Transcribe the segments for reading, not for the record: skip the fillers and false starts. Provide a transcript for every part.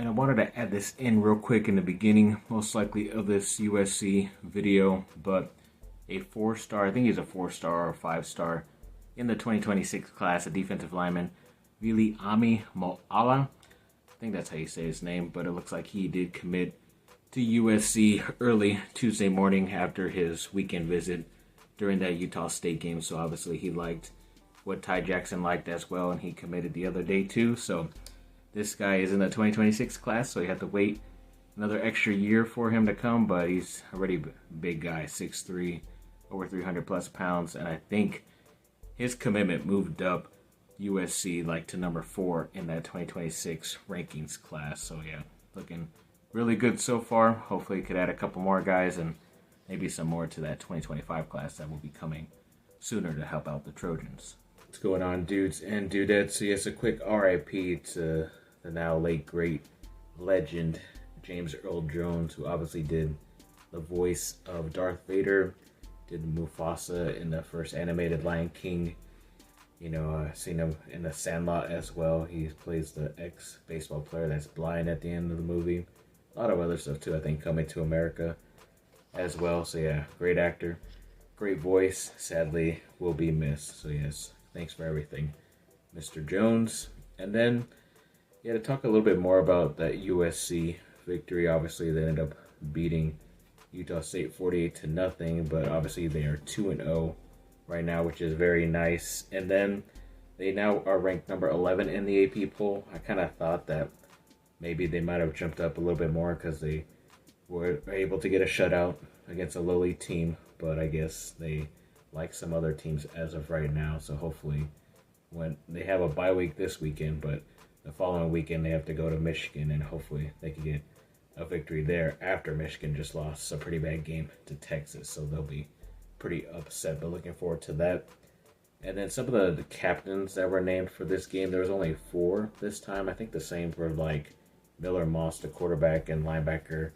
And I wanted to add this in real quick in the beginning, most likely of this USC video, but a 4-star, I think he's a 4-star or 5-star in the 2026 class, a defensive lineman, Viliami Moala. I think that's how you say his name, but it looks like he did commit to USC early Tuesday morning after his weekend visit during that Utah State game. So obviously he liked what Ty Jackson liked as well, and he committed the other day too. So this guy is in the 2026 class, so you have to wait another extra year for him to come, but he's already a big guy, 6'3", over 300 plus pounds, and I think his commitment moved up USC like to number 4 in that 2026 rankings class. So yeah, looking really good so far. Hopefully he could add a couple more guys and maybe some more to that 2025 class that will be coming sooner to help out the Trojans. What's going on, dudes and dudettes? So yes, a quick RIP to the now late great legend James Earl Jones, who obviously did the voice of Darth Vader, did Mufasa in the first animated Lion King. You know, I've seen him in The Sandlot as well. He plays the ex-baseball player that's blind at the end of the movie. A lot of other stuff too, I think, Coming to America as well. So yeah, great actor, great voice. Sadly, will be missed. So yes, thanks for everything, Mr. Jones. And then, yeah, to talk a little bit more about that USC victory. Obviously, they ended up beating Utah State 48-0, but obviously they are 2-0 right now, which is very nice. And then they now are ranked number 11 in the AP poll. I kind of thought that maybe they might have jumped up a little bit more because they were able to get a shutout against a lowly team, but I guess they like some other teams as of right now. So hopefully, when they have a bye week this weekend, but the following weekend they have to go to Michigan, and hopefully they can get a victory there after Michigan just lost a pretty bad game to Texas. So they'll be pretty upset, but looking forward to that. And then some of the captains that were named for this game, there was only 4 this time. I think the same for like Miller Moss, the quarterback, and linebacker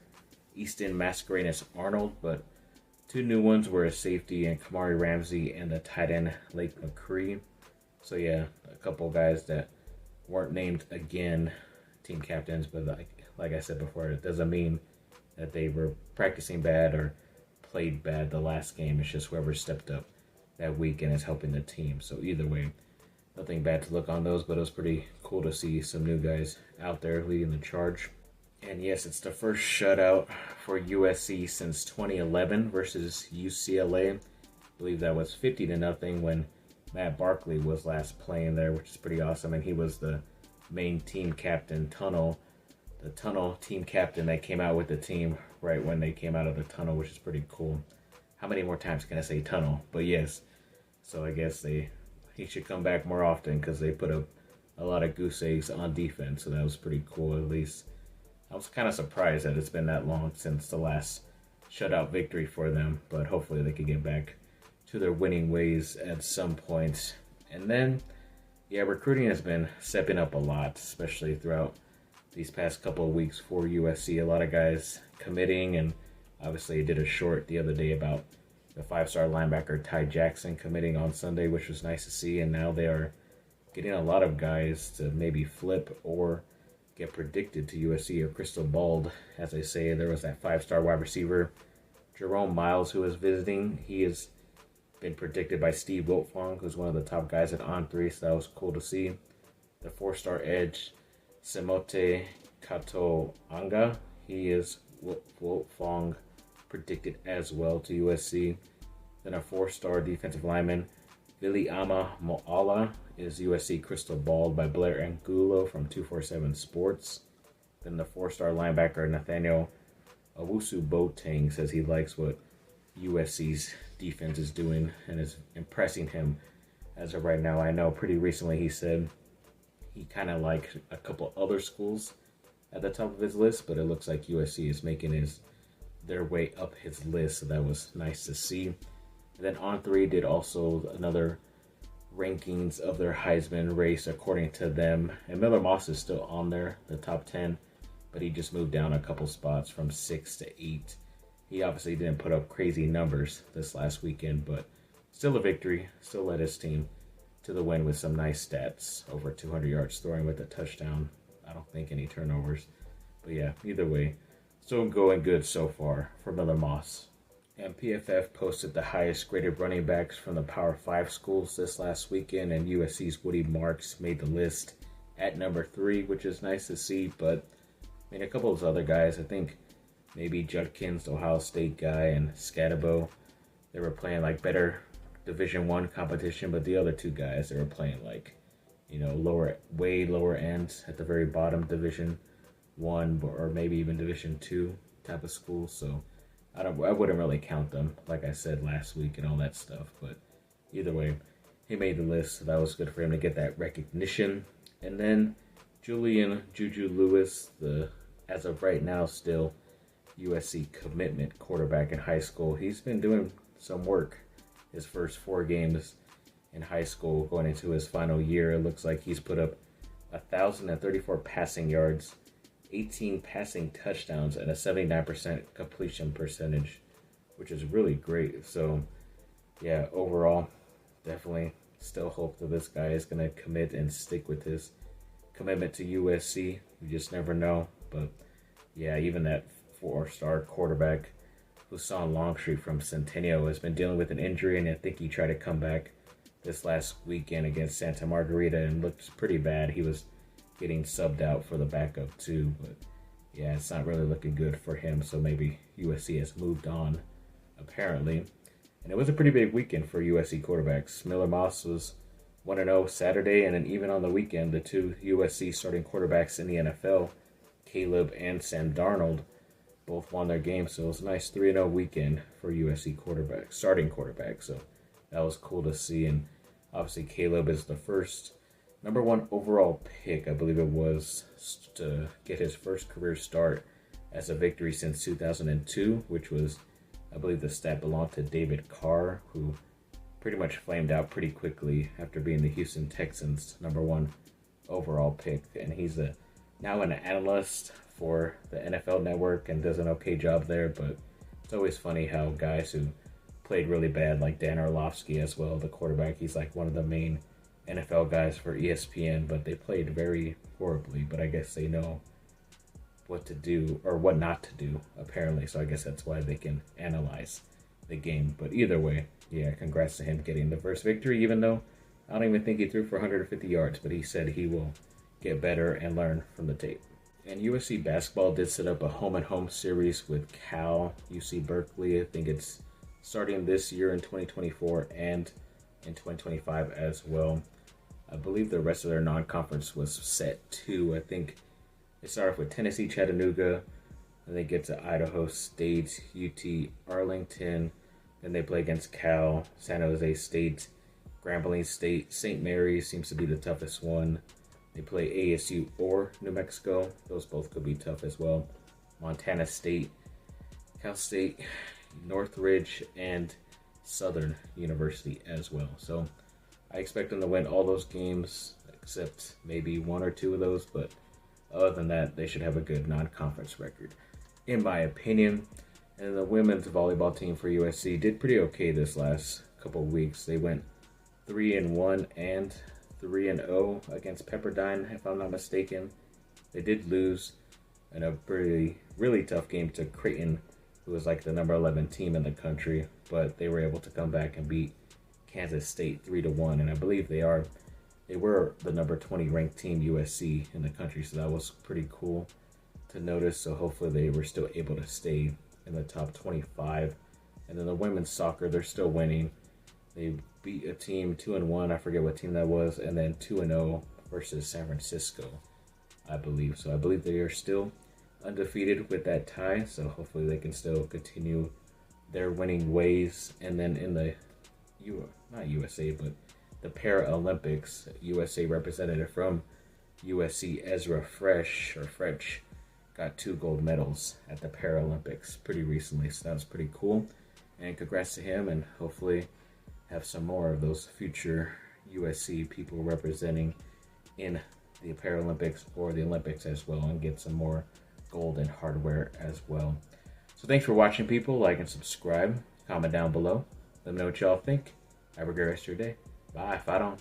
Easton Mascarenas Arnold, but 2 new ones were a safety and Kamari Ramsey and the tight end Lake McCree. So yeah, a couple guys that weren't named again team captains, but like I said before, it doesn't mean that they were practicing bad or played bad the last game. It's just whoever stepped up that weekend is helping the team. So either way, nothing bad to look on those, but it was pretty cool to see some new guys out there leading the charge. And yes, it's the first shutout for USC since 2011 versus UCLA. I believe that was 50-0 when Matt Barkley was last playing there, which is pretty awesome. And he was the main team captain, the tunnel team captain that came out with the team right when they came out of the tunnel, which is pretty cool. How many more times can I say tunnel? But yes, so I guess he should come back more often because they put up a lot of goose eggs on defense. So that was pretty cool. At least I was kind of surprised that it's been that long since the last shutout victory for them, but hopefully they could get back to their winning ways at some point. And then, yeah, recruiting has been stepping up a lot, especially throughout these past couple of weeks for USC. A lot of guys committing, and obviously I did a short the other day about the 5-star linebacker Ty Jackson committing on Sunday, which was nice to see. And now they are getting a lot of guys to maybe flip or get predicted to USC or crystal balled, as I say. There was that 5-star wide receiver Jerome Miles who was visiting. He has been predicted by Steve Wiltfong, who's one of the top guys at On3, so that was cool to see. The 4-star edge Simote Katoanga, he is Wiltfong predicted as well to USC. Then a 4-star defensive lineman Viliami Moala is USC crystal balled by Blair Angulo from 247 Sports. Then the 4-star linebacker Nathaniel Owusu Boateng says he likes what USC's defense is doing and is impressing him as of right now. I know pretty recently he said he kind of liked a couple other schools at the top of his list, but it looks like USC is making their way up his list, so that was nice to see. And then On3 did also another rankings of their Heisman race according to them, and Miller Moss is still on there, the top 10, but he just moved down a couple spots from 6 to 8. He obviously didn't put up crazy numbers this last weekend, but still a victory, still led his team to the win with some nice stats, over 200 yards throwing with a touchdown. I don't think any turnovers. But yeah, either way, still going good so far for Miller Moss. And PFF posted the highest graded running backs from the Power 5 schools this last weekend, and USC's Woody Marks made the list at number 3, which is nice to see. But I mean, a couple of those other guys, I think maybe Judkins, the Ohio State guy, and Scatabo, they were playing like better Division One competition, but the other two guys, they were playing like, way lower ends at the very bottom Division One or maybe even Division Two type of school. So I wouldn't really count them, like I said last week and all that stuff. But either way, he made the list, so that was good for him to get that recognition. And then Julian Juju Lewis, as of right now still USC commitment quarterback in high school. He's been doing some work his first 4 games in high school going into his final year. It looks like he's put up 1,034 passing yards, 18 passing touchdowns, and a 79% completion percentage, which is really great. So yeah, overall, definitely still hope that this guy is going to commit and stick with his commitment to USC. You just never know. But yeah, even that 4-star quarterback Husan Longstreet from Centennial has been dealing with an injury, and I think he tried to come back this last weekend against Santa Margarita and looked pretty bad. He was getting subbed out for the backup too, but yeah, it's not really looking good for him. So maybe USC has moved on, apparently. And it was a pretty big weekend for USC quarterbacks. Miller Moss was 1-0 Saturday, and then even on the weekend, the 2 USC starting quarterbacks in the NFL, Caleb and Sam Darnold, both won their games. So it was a nice 3-0 weekend for USC quarterbacks, starting quarterbacks. So that was cool to see. And obviously Caleb is the first number 1 overall pick, I believe it was, to get his first career start as a victory since 2002, which was, I believe the stat belonged to David Carr, who pretty much flamed out pretty quickly after being the Houston Texans' number 1 overall pick. And he's now an analyst for the NFL Network and does an okay job there. But it's always funny how guys who played really bad, like Dan Orlovsky as well, the quarterback, he's like one of the main NFL guys for ESPN, but they played very horribly. But I guess they know what to do or what not to do, apparently. So I guess that's why they can analyze the game. But either way, yeah, congrats to him getting the first victory, even though I don't even think he threw for 150 yards, but he said he will get better and learn from the tape. And USC basketball did set up a home-and-home series with Cal, UC Berkeley. I think it's starting this year in 2024 and in 2025 as well. I believe the rest of their non-conference was set too. I think they start off with Tennessee, Chattanooga, and they get to Idaho State, UT Arlington. Then they play against Cal, San Jose State, Grambling State. St. Mary's seems to be the toughest one. They play ASU or New Mexico. Those both could be tough as well. Montana State, Cal State, Northridge, and Southern University as well. So I expect them to win all those games except maybe 1 or 2 of those. But other than that, they should have a good non-conference record, in my opinion. And the women's volleyball team for USC did pretty okay this last couple of weeks. They went 3-1 and 3-0 against Pepperdine, if I'm not mistaken. They did lose in a really tough game to Creighton, who was like the number 11 team in the country, but they were able to come back and beat Kansas State 3-1, and I believe they were the number 20 ranked team, USC, in the country, so that was pretty cool to notice. So hopefully they were still able to stay in the top 25. And then the women's soccer, they're still winning. They beat a team 2-1, I forget what team that was, and then 2-0 versus San Francisco, I believe. So I believe they are still undefeated with that tie, so hopefully they can still continue their winning ways. And then in the not USA, but the Paralympics, USA representative from USC, Ezra Fresh got 2 gold medals at the Paralympics pretty recently, so that was pretty cool. And congrats to him, and hopefully have some more of those future USC people representing in the Paralympics or the Olympics as well, and get some more gold and hardware as well. So thanks for watching, people. Like and subscribe. Comment down below. Let me know what y'all think. Have a great rest of your day. Bye. Fight on.